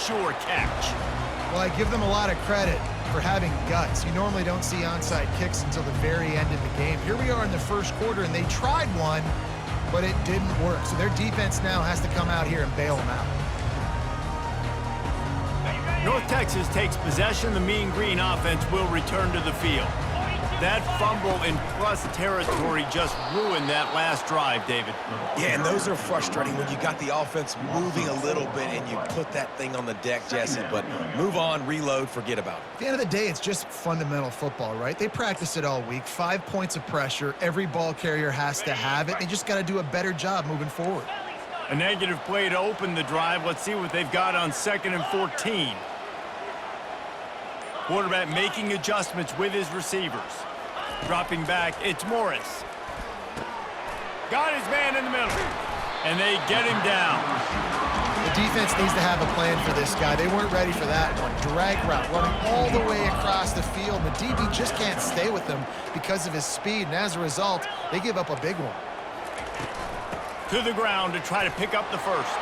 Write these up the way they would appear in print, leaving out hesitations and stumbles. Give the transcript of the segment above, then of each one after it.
sure catch. Well, I give them a lot of credit for having guts. You normally don't see onside kicks until the very end of the game. Here we are in the first quarter, and they tried one, but it didn't work. So their defense now has to come out here and bail them out. North Texas takes possession. The Mean Green offense will return to the field. That fumble in plus territory just ruined that last drive, David. Yeah, and those are frustrating when you got the offense moving a little bit and you put that thing on the deck, Jesse. But move on, reload, forget about it. At the end of the day, it's just fundamental football, right? They practice it all week. 5 points of pressure. Every ball carrier has to have it. They just got to do a better job moving forward. A negative play to open the drive. Let's see what they've got on 2nd and 14. Quarterback making adjustments with his receivers. Dropping back, it's Morris. Got his man in the middle. And they get him down. The defense needs to have a plan for this guy. They weren't ready for that one. Drag route, running all the way across the field. The DB just can't stay with him because of his speed, and as a result, they give up a big one. To the ground to try to pick up the first.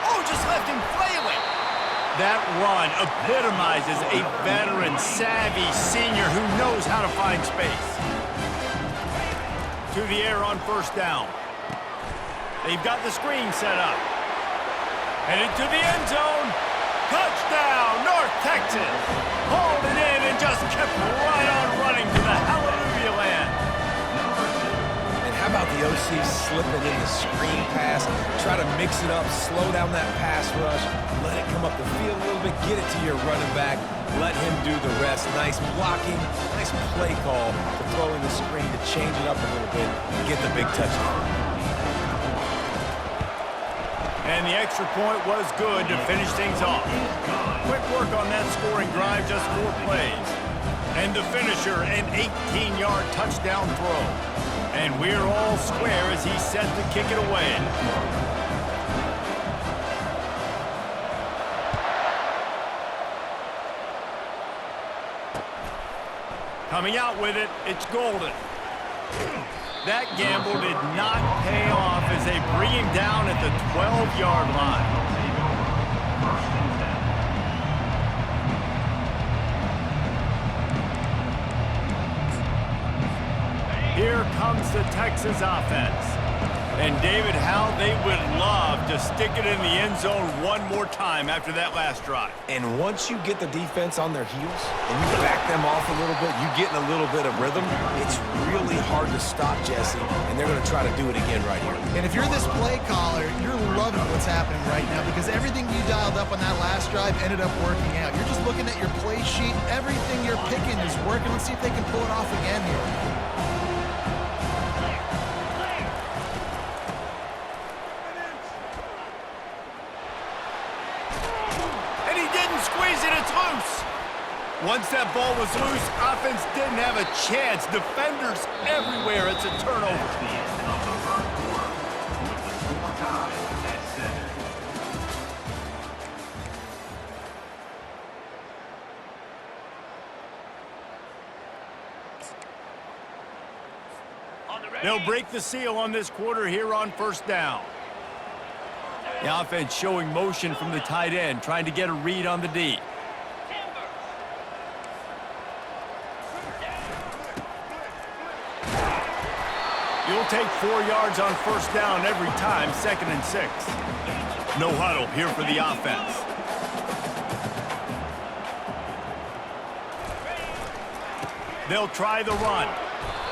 Oh, just left him flailing. That run epitomizes a veteran, savvy senior who knows how to find space. To the air on first down. They've got the screen set up. Headed to the end zone. Touchdown, North Texas. Hauled it in and just kept right on running to the hallelujah land. How about the OC slipping in the screen pass, try to mix it up, slow down that pass rush, let it come up the field a little bit, get it to your running back, let him do the rest. Nice blocking, nice play call to throw in the screen to change it up a little bit and get the big touchdown. And the extra point was good to finish things off. Quick work on that scoring drive, just 4 plays. And the finisher, an 18-yard touchdown throw. And we're all square as he's set to kick it away. Coming out with it, it's Golden. That gamble did not pay off as they bring him down at the 12-yard line. Here comes the Texas offense. And David, how they would love to stick it in the end zone one more time after that last drive. And once you get the defense on their heels and you back them off a little bit, you get in a little bit of rhythm, it's really hard to stop, Jesse, and they're going to try to do it again right here. And if you're this play caller, you're loving what's happening right now because everything you dialed up on that last drive ended up working out. You're just looking at your play sheet. Everything you're picking is working. Let's see if they can pull it off again here. Once that ball was loose, offense didn't have a chance. Defenders everywhere. It's a turnover. They'll break the seal on this quarter here on first down. The offense showing motion from the tight end, trying to get a read on the D. You'll take 4 yards on first down every time, 2nd and 6. No huddle here for the offense. They'll try the run.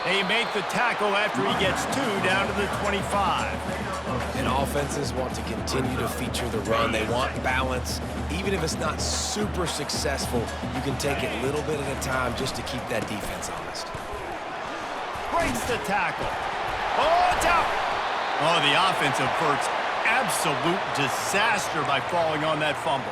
They make the tackle after he gets 2 down to the 25. And offenses want to continue to feature the run. They want balance. Even if it's not super successful, you can take it little bit at a time just to keep that defense honest. Breaks the tackle. Oh, it's out! Oh, the offense averts absolute disaster by falling on that fumble.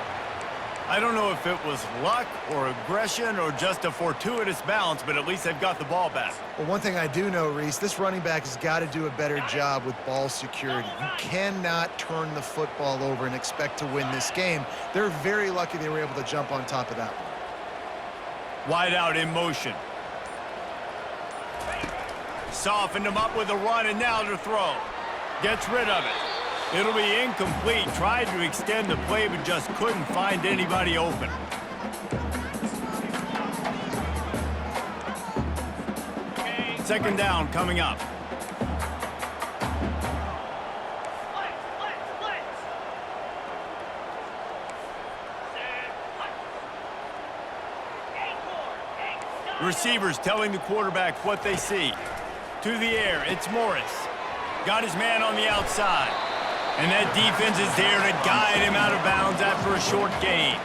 I don't know if it was luck or aggression or just a fortuitous bounce, but at least they've got the ball back. Well, one thing I do know, Reese, this running back has got to do a better job with ball security. You cannot turn the football over and expect to win this game. They're very lucky they were able to jump on top of that one. Wide out in motion. Softened him up with a run, and now to throw. Gets rid of it. It'll be incomplete. Tried to extend the play, but just couldn't find anybody open. Second down coming up. Receivers telling the quarterback what they see. To the air, it's Morris. Got his man on the outside. And that defense is there to guide him out of bounds after a short gain.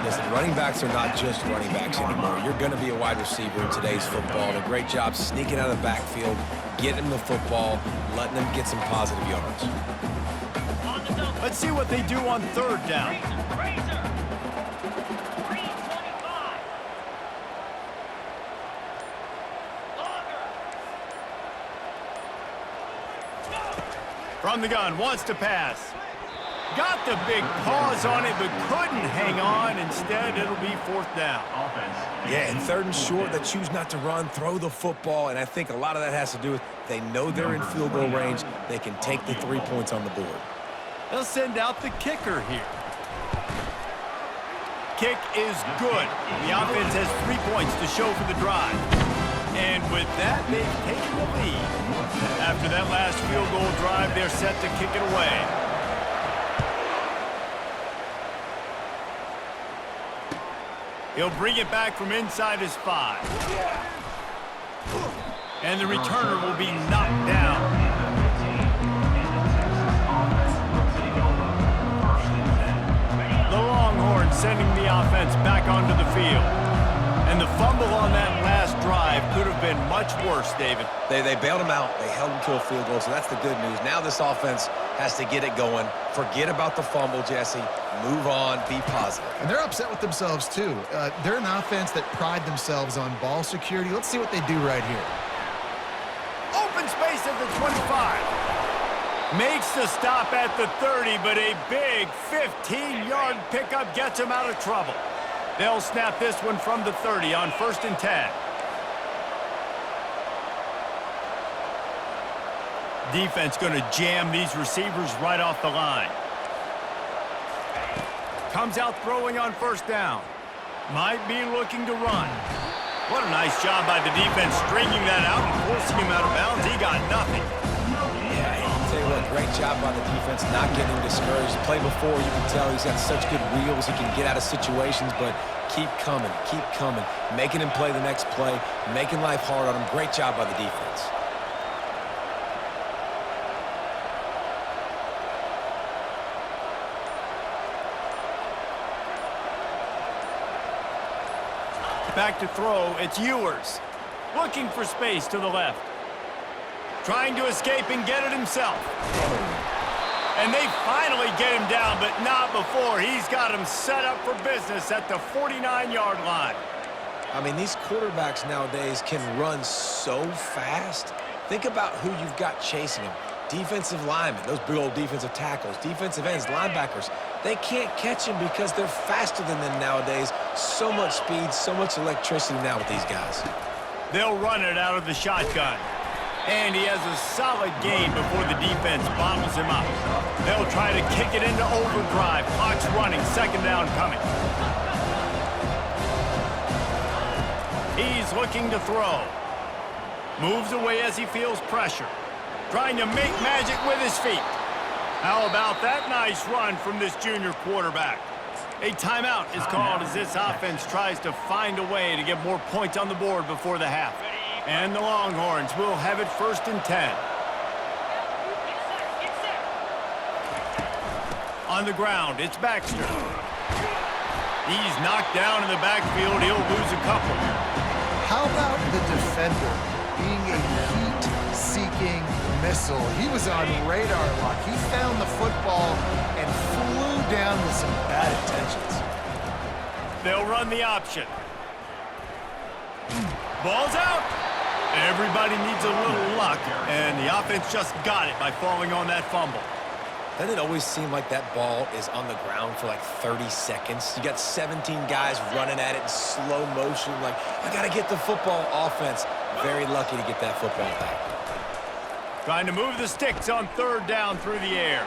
Listen, running backs are not just running backs anymore. You're going to be a wide receiver in today's football. And a great job sneaking out of the backfield, getting the football, letting them get some positive yards. Let's see what they do on third down. From the gun, wants to pass. Got the big paws on it, but couldn't hang on. Instead, it'll be fourth down. Yeah, and third and short, they choose not to run, throw the football, and I think a lot of that has to do with they know they're in field goal range. They can take the 3 points on the board. They'll send out the kicker here. Kick is good. The offense has 3 points to show for the drive. And with that, they've taken the lead. After that last field goal drive, they're set to kick it away. He'll bring it back from inside his 5. And the returner will be knocked down. The Longhorns sending the offense back onto the field. And the fumble on that last drive could have been much worse, David. They bailed him out. They held him to a field goal, so that's the good news. Now this offense has to get it going. Forget about the fumble, Jesse. Move on. Be positive. And they're upset with themselves, too. They're an offense that pride themselves on ball security. Let's see what they do right here. Open space at the 25. Makes the stop at the 30, but a big 15-yard pickup gets him out of trouble. They'll snap this one from the 30 on 1st and 10. Defense going to jam these receivers right off the line. Comes out throwing on 1st down. Might be looking to run. What a nice job by the defense stringing that out and forcing him out of bounds. He got nothing. Yeah, I'll tell you what, great job by the defense, not getting discouraged. Play before, you can tell he's got such good wheels. He can get out of situations, but keep coming, making him play the next play, making life hard on him. Great job by the defense. Back to throw, it's Ewers. Looking for space to the left. Trying to escape and get it himself. And they finally get him down, but not before. He's got him set up for business at the 49-yard line. I mean, these quarterbacks nowadays can run so fast. Think about who you've got chasing them. Defensive linemen, those big old defensive tackles, defensive ends, linebackers. They can't catch him because they're faster than them nowadays. So much speed, so much electricity now with these guys. They'll run it out of the shotgun. And he has a solid gain before the defense bottles him up. They'll try to kick it into overdrive. Clock's running, 2nd down coming. He's looking to throw. Moves away as he feels pressure. Trying to make magic with his feet. How about that nice run from this junior quarterback? A timeout is called as this offense tries to find a way to get more points on the board before the half. And the Longhorns will have it 1st and 10. On the ground, it's Baxter. He's knocked down in the backfield. He'll lose a couple. How about the defender being a heat-seeking missile? He was on radar lock. He found the football and flew down with some bad intentions. They'll run the option. Ball's out. Everybody needs a little luck, and the offense just got it by falling on that fumble. Doesn't it always seem like that ball is on the ground for like 30 seconds? You got 17 guys running at it in slow motion, like, I got to get the football. Offense, very lucky to get that football back. Trying to move the sticks on 3rd down through the air.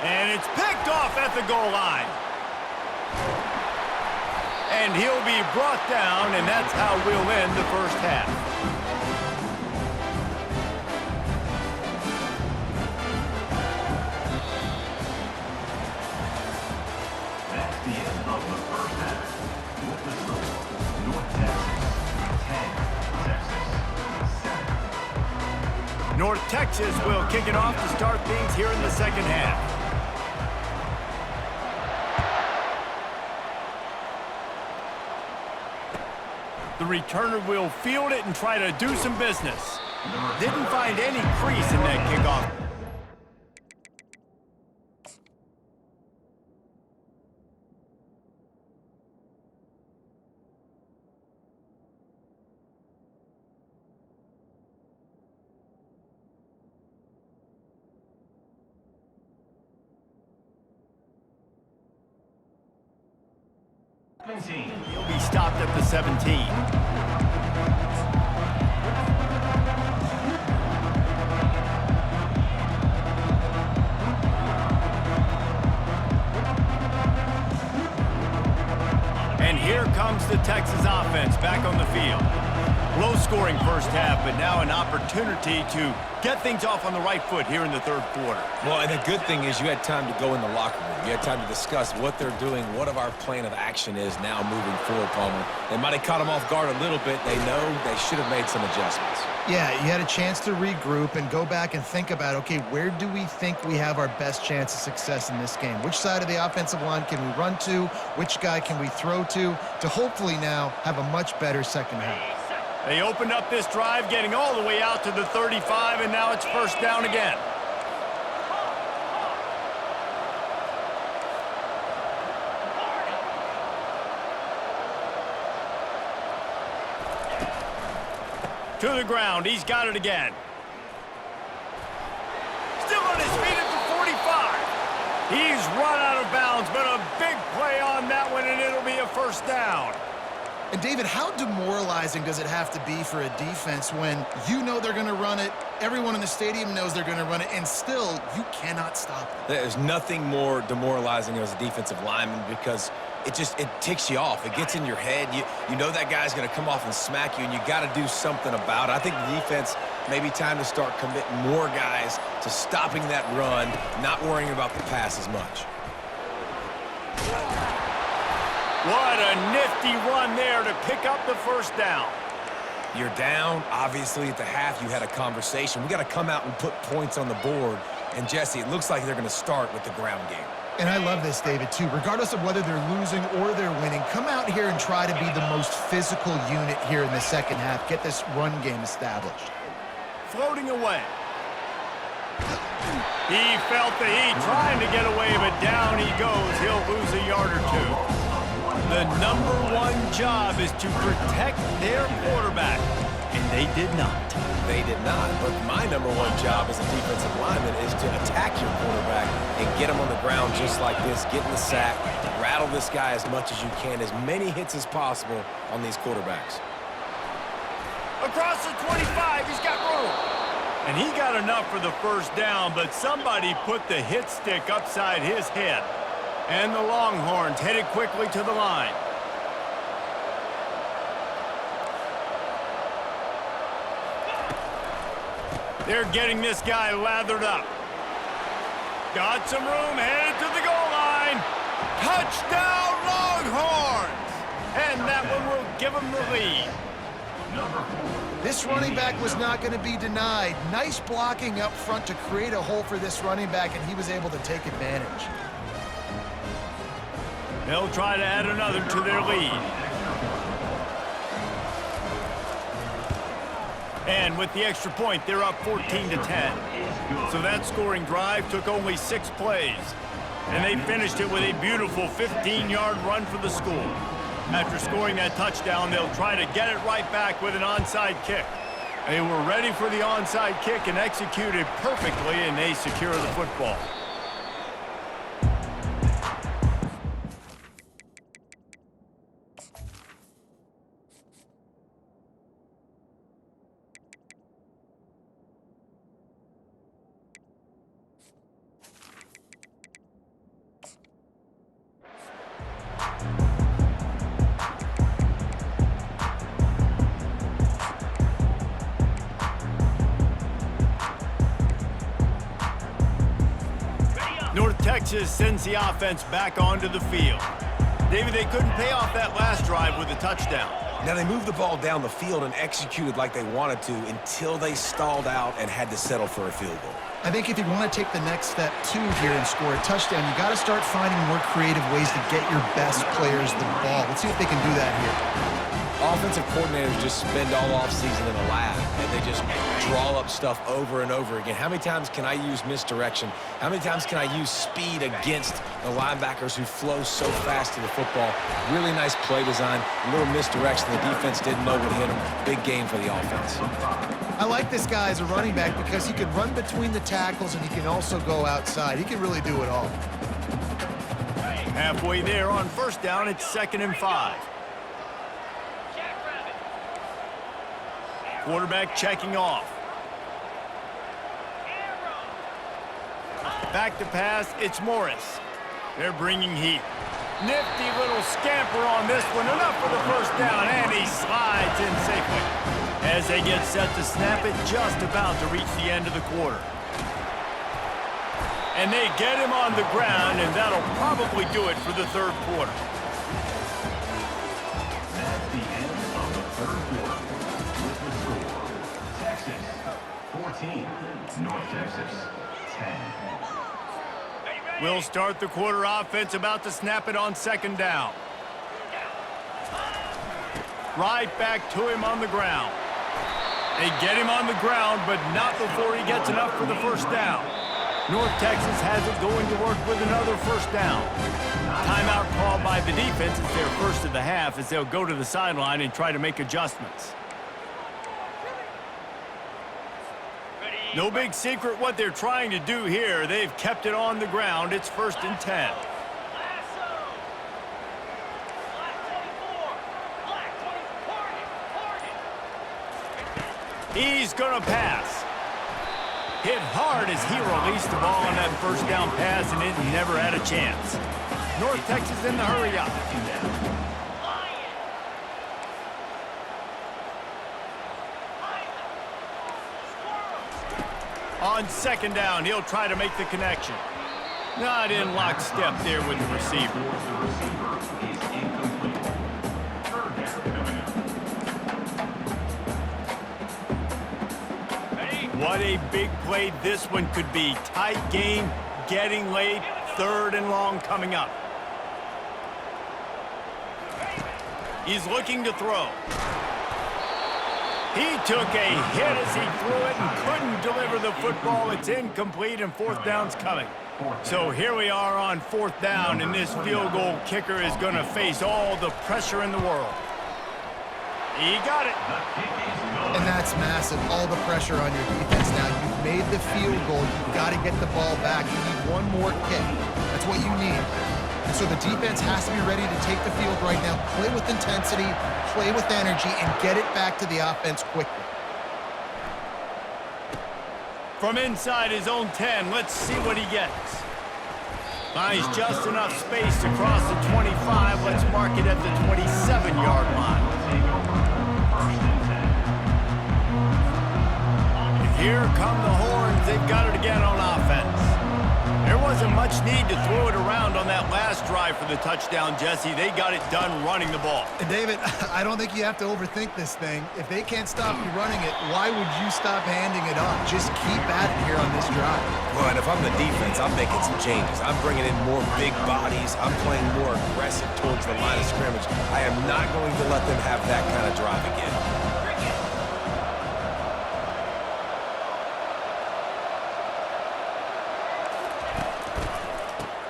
And it's picked off at the goal line. And he'll be brought down, and that's how we'll end the first half. That's the end of the first half. With the score, North Texas 10, Texas 7. North Texas will kick it off to start things here in the second half. The returner will field it and try to do some business. Didn't find any crease in that kickoff. He'll be stopped at the 17. And here comes the Texas offense back on the field. Low-scoring first half, but now an opportunity to get things off on the right foot here in the third quarter. Well, and the good thing is you had time to go in the locker room. You had time to discuss what they're doing, what our plan of action is now moving forward, Palmer. They might have caught them off guard a little bit. They know they should have made some adjustments. Yeah, you had a chance to regroup and go back and think about, okay, where do we think we have our best chance of success in this game? Which side of the offensive line can we run to? Which guy can we throw to hopefully now have a much better second half? They opened up this drive, getting all the way out to the 35, and now it's first down again. To the ground, he's got it again. Still on his feet at the 45. He's run out of bounds, but a big play on that one, and it'll be a first down. And David, how demoralizing does it have to be for a defense when you know they're going to run it, everyone in the stadium knows they're going to run it, and still you cannot stop them? There's nothing more demoralizing as a defensive lineman because it ticks you off. It gets in your head. You know that guy's going to come off and smack you, and you got to do something about it. I think the defense maybe time to start committing more guys to stopping that run, not worrying about the pass as much. What a nifty run there to pick up the first down. You're down. Obviously, at the half, you had a conversation. We got to come out and put points on the board. And, Jesse, it looks like they're going to start with the ground game. And I love this, David, too. Regardless of whether they're losing or they're winning, come out here and try to be the most physical unit here in the second half. Get this run game established. Floating away. He felt the heat trying to get away, but down he goes. He'll lose a yard or two. The number one job is to protect their quarterback, and they did not. They did not, but my number one job as a defensive lineman is to attack your quarterback and get him on the ground just like this, get in the sack, rattle this guy as much as you can, as many hits as possible on these quarterbacks. Across the 25, he's got room. And he got enough for the first down, but somebody put the hit stick upside his head. And the Longhorns headed quickly to the line. They're getting this guy lathered up. Got some room, headed to the goal line. Touchdown, Longhorns! And that one will give them the lead. This running back was not going to be denied. Nice blocking up front to create a hole for this running back, and he was able to take advantage. They'll try to add another to their lead. And with the extra point, they're up 14-10. So that scoring drive took only 6 plays. And they finished it with a beautiful 15-yard run for the school. After scoring that touchdown, they'll try to get it right back with an onside kick. They were ready for the onside kick and executed perfectly, and they secure the football. Texas sends the offense back onto the field. David, they couldn't pay off that last drive with a touchdown. Now, they moved the ball down the field and executed like they wanted to until they stalled out and had to settle for a field goal. I think if you want to take the next step, too, here and score a touchdown, you got to start finding more creative ways to get your best players the ball. Let's see if they can do that here. Offensive coordinators just spend all offseason in a lab, and they just draw up stuff over and over again. How many times can I use misdirection? How many times can I use speed against the linebackers who flow so fast to the football? Really nice play design, a little misdirection. The defense didn't know what hit them. Big gain for the offense. I like this guy as a running back because he can run between the tackles and he can also go outside. He can really do it all. Halfway there on first down, it's 2nd and 5. Quarterback checking off. Back to pass, it's Morris. They're bringing heat. Nifty little scamper on this one, enough for the first down, and he slides in safely. As they get set to snap it, just about to reach the end of the quarter. And they get him on the ground, and that'll probably do it for the third quarter. That's the end of the third quarter. With the score, Texas 14, North Texas 10. We'll start the quarter. Offense about to snap it on 2nd down. Right back to him on the ground. They get him on the ground, but not before he gets enough for the first down. North Texas has it going to work with another first down. Timeout called by the defense. It's their first of the half as they'll go to the sideline and try to make adjustments. No big secret what they're trying to do here. They've kept it on the ground. It's 1st and 10. He's going to pass. Hit hard as he released the ball on that first down pass, and it never had a chance. North Texas in the hurry up. On 2nd down, he'll try to make the connection. Not in lockstep there with the receiver. What a big play this one could be. Tight game, getting late, 3rd and long coming up. He's looking to throw. He took a hit as he threw it and couldn't deliver the football. It's incomplete and 4th down's coming. So here we are on 4th down, and this field goal kicker is going to face all the pressure in the world. He got it. And that's massive, all the pressure on your defense now. You've made the field goal. You've got to get the ball back. You need one more kick. That's what you need. And so the defense has to be ready to take the field right now, play with intensity, play with energy, and get it back to the offense quickly. From inside his own 10, let's see what he gets. Finds just enough space to cross the 25. Let's mark it at the 27-yard line. Here come the horns. They've got it again on offense. There wasn't much need to throw it around on that last drive for the touchdown, Jesse. They got it done running the ball. And David, I don't think you have to overthink this thing. If they can't stop you running it, why would you stop handing it off? Just keep at it here on this drive. Well, and if I'm the defense, I'm making some changes. I'm bringing in more big bodies. I'm playing more aggressive towards the line of scrimmage. I am not going to let them have that kind of drive again.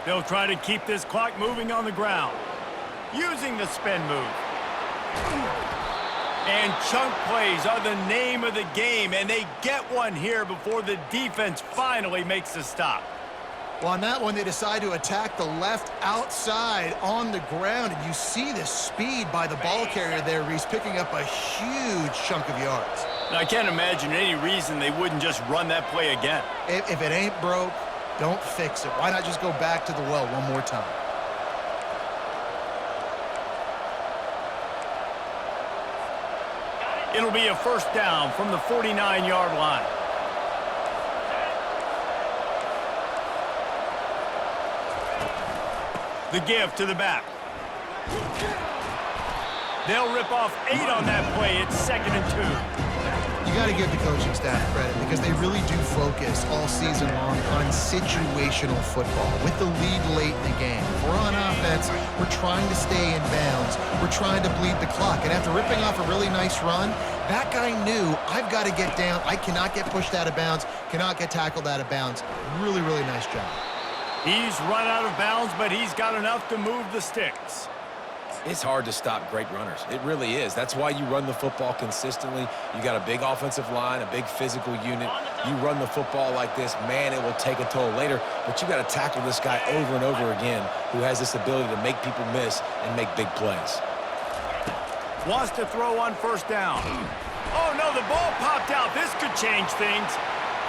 They'll try to keep this clock moving on the ground, using the spin move. And chunk plays are the name of the game, and they get one here before the defense finally makes a stop. Well, on that one, they decide to attack the left outside on the ground, and you see the speed by the ball carrier there, Reese, picking up a huge chunk of yards. Now, I can't imagine any reason they wouldn't just run that play again. If it ain't broke, don't fix it. Why not just go back to the well one more time? It'll be a first down from the 49-yard line. The give to the back. They'll rip off 8 on that play. It's 2nd and 2. You got to give the coaching staff credit because they really do focus all season long on situational football with the lead late in the game. If we're on offense, we're trying to stay in bounds. We're trying to bleed the clock. And after ripping off a really nice run, that guy knew, I've got to get down. I cannot get pushed out of bounds, cannot get tackled out of bounds. Really, really nice job. He's run out of bounds, but he's got enough to move the sticks. It's hard to stop great runners. It really is. That's why you run the football consistently. You got a big offensive line, a big physical unit. You run the football like this, man, it will take a toll later. But you got to tackle this guy over and over again who has this ability to make people miss and make big plays. Wants to throw on 1st down. Oh, no, the ball popped out. This could change things.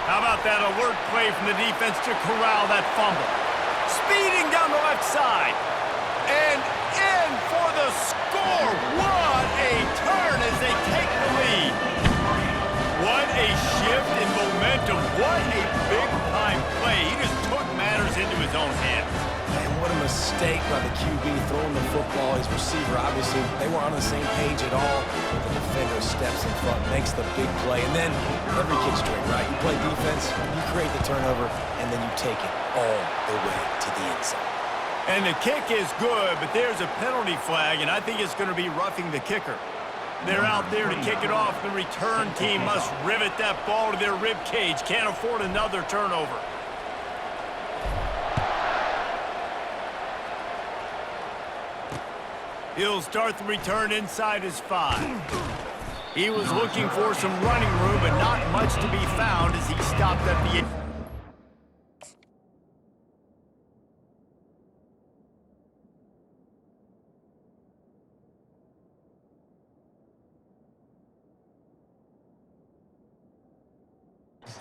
How about that alert play from the defense to corral that fumble? Speeding down the left side. And in for the score. What a turn as they take the lead. What a shift in momentum. What a big-time play. He just took matters into his own hands. And what a mistake by the QB throwing the football. His receiver, obviously, they were on the same page at all. But the defender steps in front, makes the big play. And then every kid's dream, right? You play defense, you create the turnover, and then you take it all the way to the end zone. And the kick is good, but there's a penalty flag, and I think it's going to be roughing the kicker. They're out there to kick it off. The return team must rivet that ball to their rib cage. Can't afford another turnover. He'll start the return inside his 5. He was looking for some running room, but not much to be found as he stopped at the 8.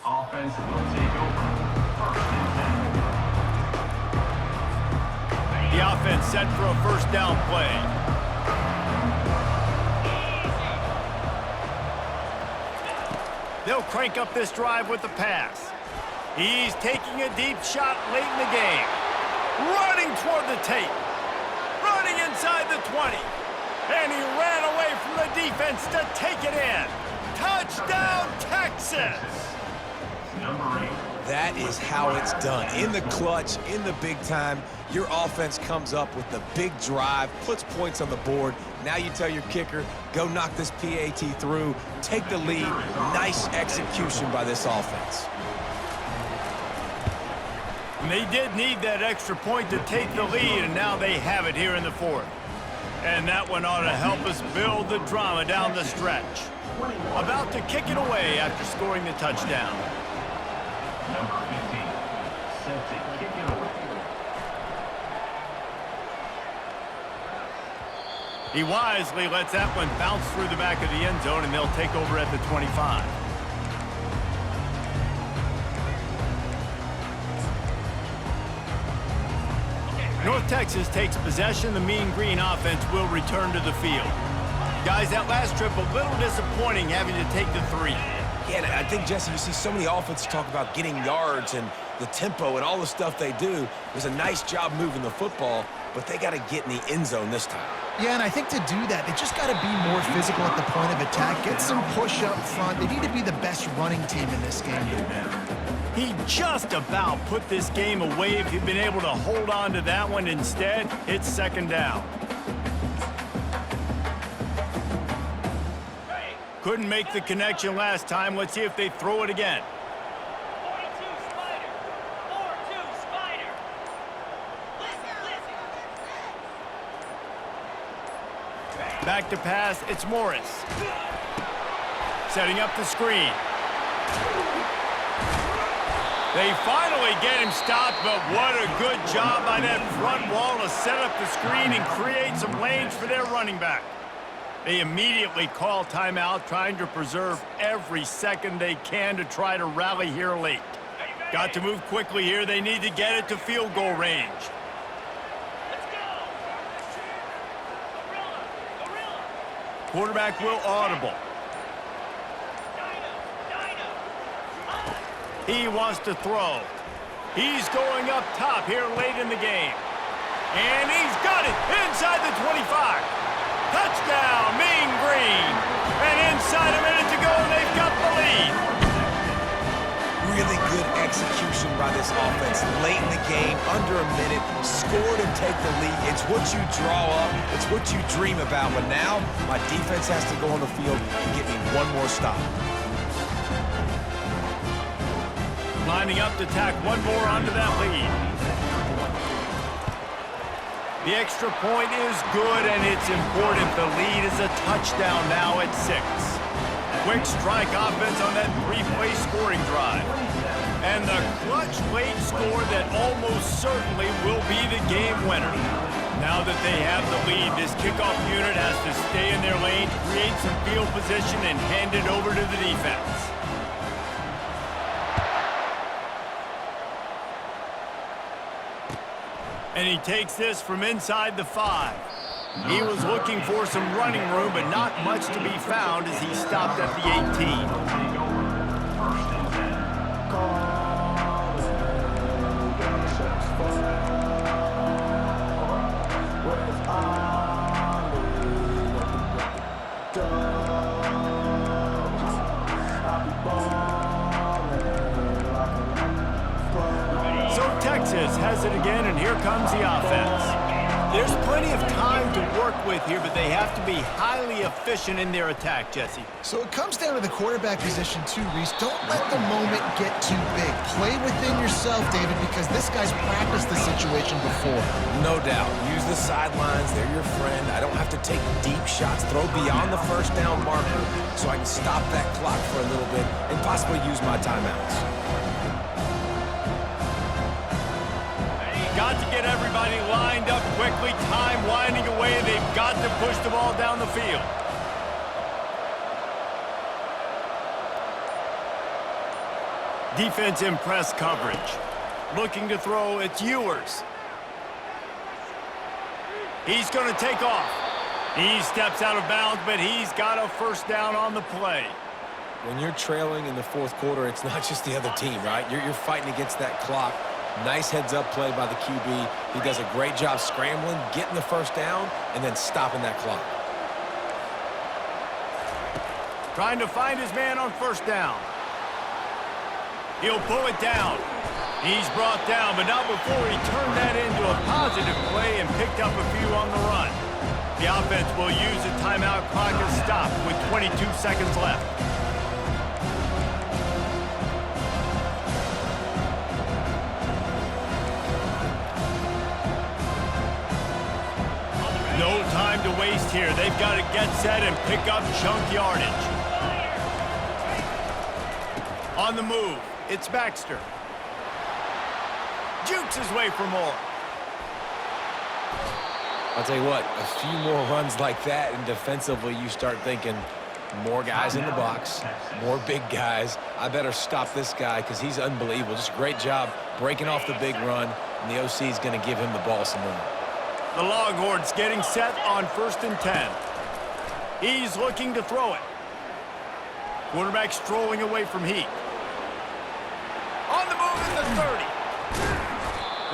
Offense will take over. 1st and 10. The offense set for a 1st down play. They'll crank up this drive with the pass. He's taking a deep shot late in the game. Running toward the tape. Running inside the 20. And he ran away from the defense to take it in. Touchdown, Texas! Number 8. That is how it's done. In the clutch, in the big time, your offense comes up with the big drive, puts points on the board. Now you tell your kicker, go knock this PAT through, take the lead. Nice execution by this offense. And they did need that extra point to take the lead, and now they have it here in the 4th. And that one ought to help us build the drama down the stretch. About to kick it away after scoring the touchdown. Number 15. Set to kick it away. He wisely lets that one bounce through the back of the end zone, and they'll take over at the 25. North Texas takes possession. The Mean Green offense will return to the field. Guys, that last trip a little disappointing having to take the 3. Yeah, and I think, Jesse, you see so many offenses talk about getting yards and the tempo and all the stuff they do. It was a nice job moving the football, but they got to get in the end zone this time. Yeah, and I think to do that, they just got to be more physical at the point of attack, get some push up front. They need to be the best running team in this game. He just about put this game away if he'd been able to hold on to that one. Instead, it's 2nd down. Couldn't make the connection last time. Let's see if they throw it again. 42 Spider. 4-2 Spider. Back to pass, it's Morris. Setting up the screen. They finally get him stopped, but what a good job by that front wall to set up the screen and create some lanes for their running back. They immediately call timeout, trying to preserve every second they can to try to rally here late. Got to move quickly here. They need to get it to field goal range. Let's go. Gorilla. Quarterback will audible. He wants to throw. He's going up top here late in the game. And he's got it inside the 25. Touchdown, Mean Green. And inside a minute to go, and they've got the lead. Really good execution by this offense late in the game, under a minute, scored and take the lead. It's what you draw up, it's what you dream about, but now my defense has to go on the field and get me one more stop. Lining up to tack one more onto that lead. The extra point is good, and it's important. The lead is a touchdown now at 6. Quick strike offense on that 3-play scoring drive. And the clutch late score that almost certainly will be the game winner. Now that they have the lead, this kickoff unit has to stay in their lane, create some field position, and hand it over to the defense. And he takes this from inside the 5. He was looking for some running room, but not much to be found as he stopped at the 18. So Texas has it again, and here comes the offense. There's plenty of time to work with here, but they have to be highly efficient in their attack, Jesse. So it comes down to the quarterback position too, Reese. Don't let the moment get too big. Play within yourself, David, because this guy's practiced the situation before. No doubt. Use the sidelines. They're your friend. I don't have to take deep shots. Throw beyond the first down marker so I can stop that clock for a little bit and possibly use my timeouts. Got to get everybody lined up quickly. Time winding away. They've got to push the ball down the field. Defense in press coverage. Looking to throw. It's Ewers. He's going to take off. He steps out of bounds, but he's got a first down on the play. When you're trailing in the fourth quarter, it's not just the other team, right? You're fighting against that clock. Nice heads-up play by the QB. He does a great job scrambling, getting the first down, and then stopping that clock. Trying to find his man on first down. He'll pull it down. He's brought down, but not before he turned that into a positive play and picked up a few on the run. The offense will use a timeout clock to stop with 22 seconds left. No time to waste here. They've got to get set and pick up chunk yardage. On the move, it's Baxter. Jukes his way for more. I'll tell you what, a few more runs like that, and defensively you start thinking, more guys in the box, more big guys. I better stop this guy because he's unbelievable. Just a great job breaking off the big run, and the OC is going to give him the ball some more. The Longhorns getting set on 1st and 10. He's looking to throw it. Quarterback strolling away from Heat. On the move at the 30.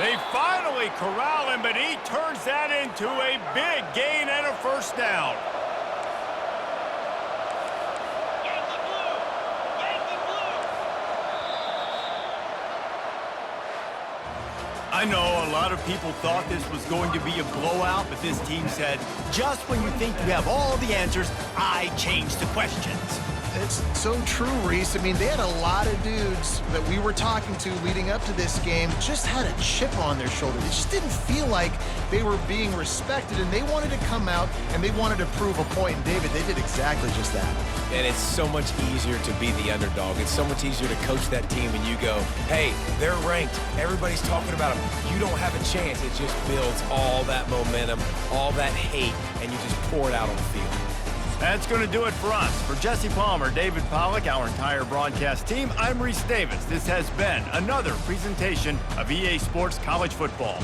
They finally corral him, but he turns that into a big gain and a first down. Yankee blue! Yankee blue! I know a lot of people thought this was going to be a blowout, but this team said, just when you think you have all the answers, I change the questions. It's so true, Reese. I mean, they had a lot of dudes that we were talking to leading up to this game just had a chip on their shoulder. They just didn't feel like they were being respected, and they wanted to come out and they wanted to prove a point. And David, they did exactly just that. And it's so much easier to be the underdog. It's so much easier to coach that team and you go, hey, they're ranked. Everybody's talking about them. You don't have a chance. It just builds all that momentum, all that hate, and you just pour it out on the field. That's going to do it for us. For Jesse Palmer, David Pollack, our entire broadcast team, I'm Reese Davis. This has been another presentation of EA Sports College Football.